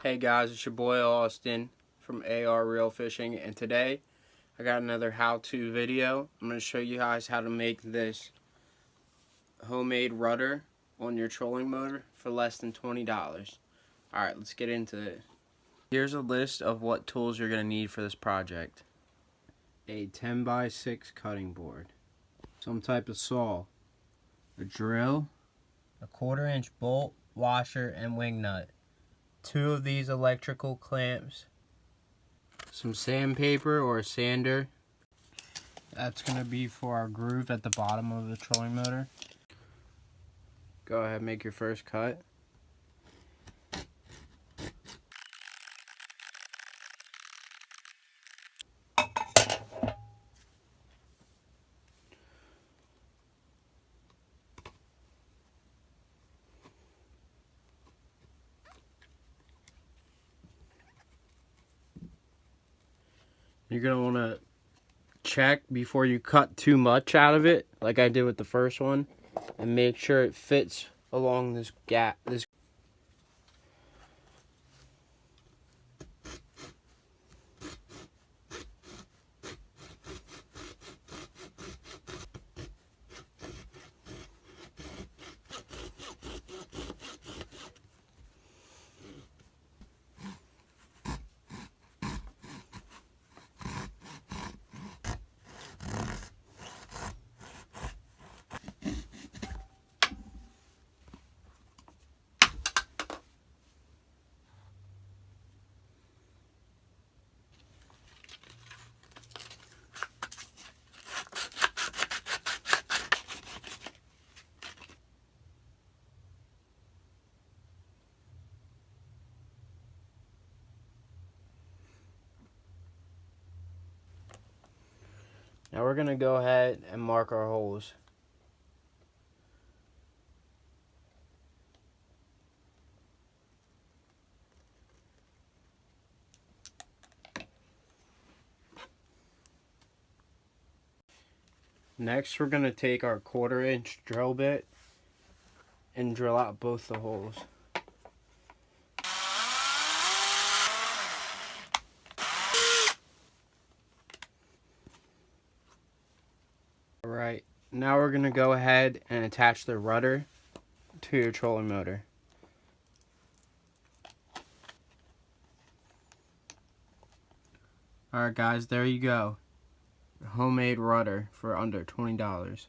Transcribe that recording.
Hey guys, it's your boy Austin from AR Reel Fishing, and today I got another how-to video. I'm going to show you guys how to make this homemade rudder on your trolling motor for less than $20. Alright, let's get into it. Here's a list of what tools you're going to need for this project. A 10x6 cutting board, some type of saw, a drill, a 1/4 inch bolt, washer, and wing nut, 2 of these electrical clamps, some sandpaper or a sander. That's going to be for our groove at the bottom of the trolling motor. Go ahead and make your first cut. You're going to want to check before you cut too much out of it, like I did with the first one, and make sure it fits along this gap. Now we're going to go ahead and mark our holes. Next, we're going to take our 1/4 inch drill bit and drill out both the holes. Alright, now we're going to go ahead and attach the rudder to your trolling motor. Alright guys, there you go. Homemade rudder for under $20.